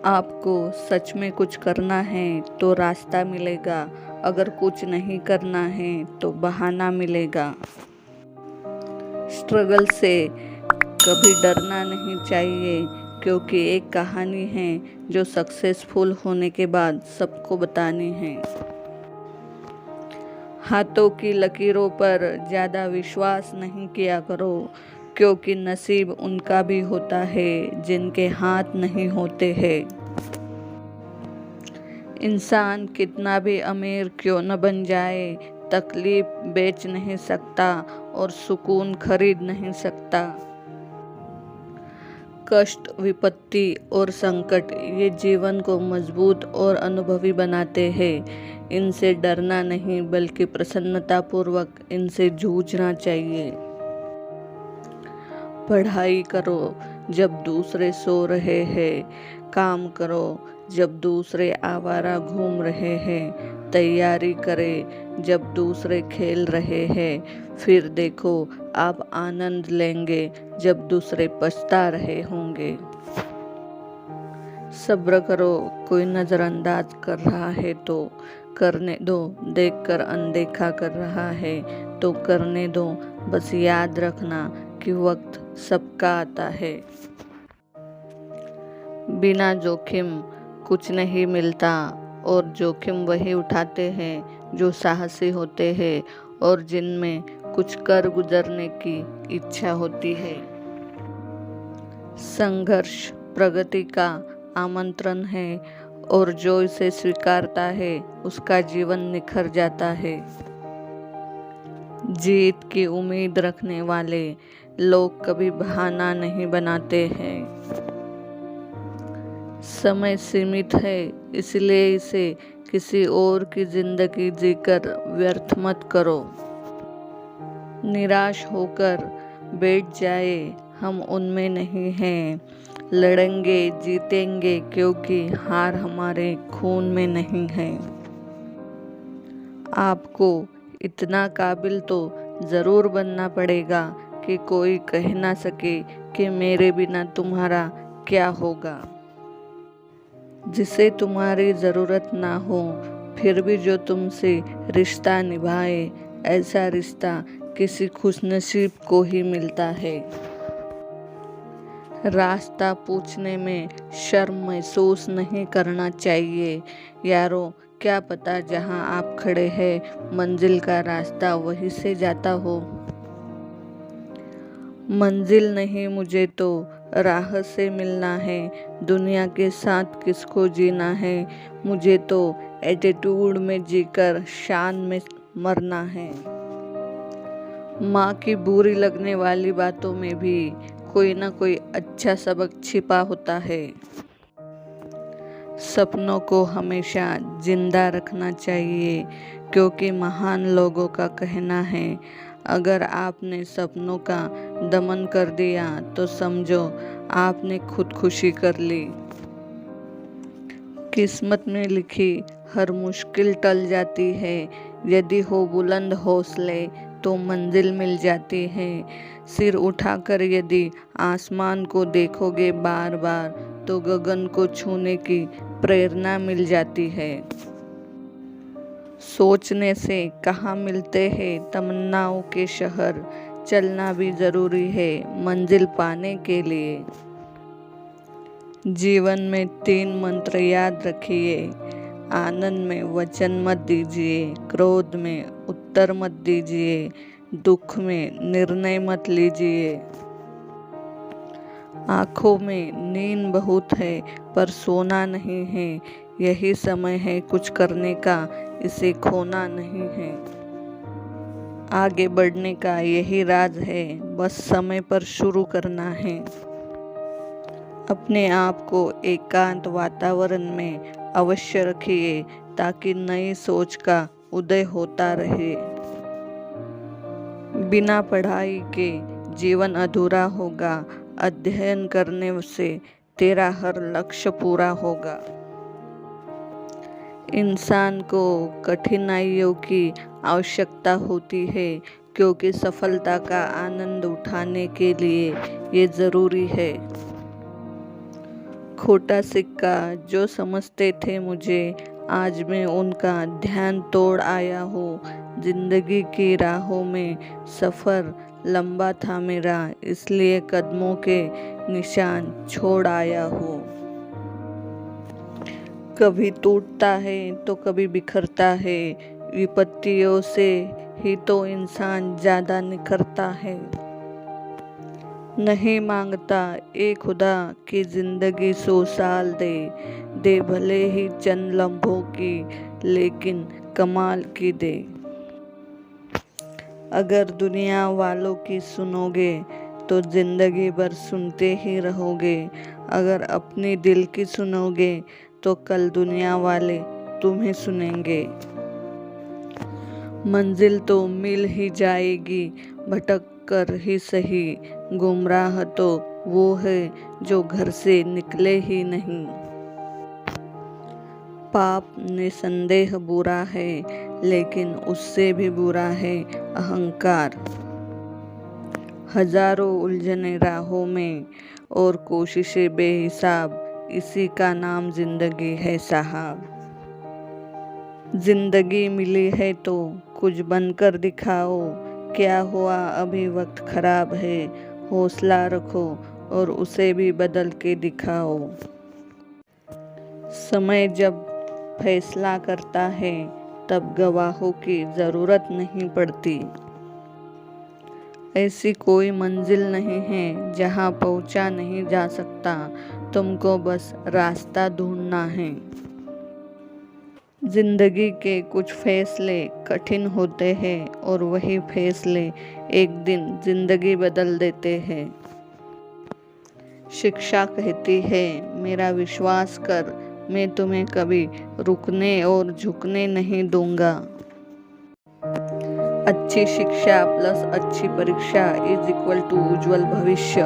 आपको सच में कुछ करना है तो रास्ता मिलेगा, अगर कुछ नहीं करना है तो बहाना मिलेगा। स्ट्रगल से कभी डरना नहीं चाहिए, क्योंकि एक कहानी है जो सक्सेसफुल होने के बाद सबको बतानी है। हाथों की लकीरों पर ज़्यादा विश्वास नहीं किया करो, क्योंकि नसीब उनका भी होता है जिनके हाथ नहीं होते हैं। इंसान कितना भी अमीर क्यों न बन जाए, तकलीफ बेच नहीं सकता और सुकून खरीद नहीं सकता। कष्ट, विपत्ति और संकट ये जीवन को मजबूत और अनुभवी बनाते हैं। इनसे डरना नहीं, बल्कि प्रसन्नतापूर्वक इनसे जूझना चाहिए। पढ़ाई करो जब दूसरे सो रहे हैं, काम करो जब दूसरे आवारा घूम रहे हैं, तैयारी करें जब दूसरे खेल रहे हैं, फिर देखो आप आनंद लेंगे जब दूसरे पछता रहे होंगे। सब्र करो, कोई नज़रअंदाज कर रहा है तो करने दो, देखकर अनदेखा कर रहा है तो करने दो। बस याद रखना कि वक्त सबका आता है। बिना जोखिम कुछ नहीं मिलता, और जोखिम वही उठाते हैं जो साहसी होते हैं और जिनमें कुछ कर गुजरने की इच्छा होती है। संघर्ष प्रगति का आमंत्रण है, और जो इसे स्वीकारता है उसका जीवन निखर जाता है। जीत की उम्मीद रखने वाले लोग कभी बहाना नहीं बनाते हैं। समय सीमित है, इसलिए इसे किसी और की जिंदगी जीकर व्यर्थ मत करो। निराश होकर बैठ जाए, हम उनमें नहीं हैं। लड़ेंगे जीतेंगे, क्योंकि हार हमारे खून में नहीं है। आपको इतना काबिल तो ज़रूर बनना पड़ेगा कि कोई कह ना सके कि मेरे बिना तुम्हारा क्या होगा। जिसे तुम्हारी ज़रूरत ना हो, फिर भी जो तुमसे रिश्ता निभाए, ऐसा रिश्ता किसी खुशनसीब को ही मिलता है। रास्ता पूछने में शर्म महसूस नहीं करना चाहिए। यारों, क्या पता जहां आप खड़े हैं मंजिल का रास्ता वहीं से जाता हो। मंजिल नहीं, मुझे तो राह से मिलना है। दुनिया के साथ किसको जीना है, मुझे तो एटीट्यूड में जीकर शान में मरना है। माँ की बुरी लगने वाली बातों में भी कोई ना कोई अच्छा सबक छिपा होता है। सपनों को हमेशा जिंदा रखना चाहिए, क्योंकि महान लोगों का कहना है, अगर आपने सपनों का दमन कर दिया तो समझो आपने खुदकुशी कर ली। किस्मत में लिखी हर मुश्किल टल जाती है, यदि हो बुलंद हौसले तो मंजिल मिल जाती है। सिर उठाकर यदि आसमान को देखोगे बार बार, तो गगन को छूने की प्रेरणा मिल जाती है। सोचने से कहाँ मिलते हैं तमन्नाओं के शहर, चलना भी जरूरी है मंजिल पाने के लिए। जीवन में 3 मंत्र याद रखिए। आनंद में वचन मत दीजिए, क्रोध में उत्तर मत दीजिए, दुख में निर्णय मत लीजिए। आँखों में नींद बहुत है पर सोना नहीं है, यही समय है कुछ करने का, इसे खोना नहीं है। आगे बढ़ने का यही राज है, बस समय पर शुरू करना है। अपने आप को एकांत वातावरण में अवश्य रखिए, ताकि नई सोच का उदय होता रहे। बिना पढ़ाई के जीवन अधूरा होगा, अध्ययन करने से तेरा हर लक्ष्य पूरा होगा। इंसान को कठिनाइयों की आवश्यकता होती है, क्योंकि सफलता का आनंद उठाने के लिए ये ज़रूरी है। खोटा सिक्का जो समझते थे मुझे, आज मैं उनका ध्यान तोड़ आया हूँ। जिंदगी की राहों में सफ़र लंबा था मेरा, इसलिए कदमों के निशान छोड़ आया हूँ। कभी टूटता है तो कभी बिखरता है, विपत्तियों से ही तो इंसान ज़्यादा निखरता है। नहीं मांगता ए खुदा कि जिंदगी 100 साल दे भले ही चंद लम्हों की, लेकिन कमाल की दे। अगर दुनिया वालों की सुनोगे तो जिंदगी भर सुनते ही रहोगे, अगर अपनी दिल की सुनोगे तो कल दुनिया वाले तुम्हें सुनेंगे। मंजिल तो मिल ही जाएगी, भटक कर ही सही, गुमराह तो वो है जो घर से निकले ही नहीं। पाप निसंदेह बुरा है, लेकिन उससे भी बुरा है अहंकार। हजारों उलझने राहों में और कोशिशें बेहिसाब, इसी का नाम जिंदगी है साहब। जिंदगी मिली है तो कुछ बनकर दिखाओ, क्या हुआ अभी वक्त खराब है, हौसला रखो और उसे भी बदल के दिखाओ। समय जब फैसला करता है तब गवाहों की ज़रूरत नहीं पड़ती। ऐसी कोई मंजिल नहीं है जहाँ पहुँचा नहीं जा सकता, तुमको बस रास्ता ढूंढना है। जिंदगी के कुछ फैसले कठिन होते हैं और वही फैसले एक दिन जिंदगी बदल देते हैं। शिक्षा कहती है मेरा विश्वास कर, मैं तुम्हें कभी रुकने और झुकने नहीं दूंगा। अच्छी शिक्षा प्लस अच्छी परीक्षा इज इक्वल टू उज्जवल भविष्य।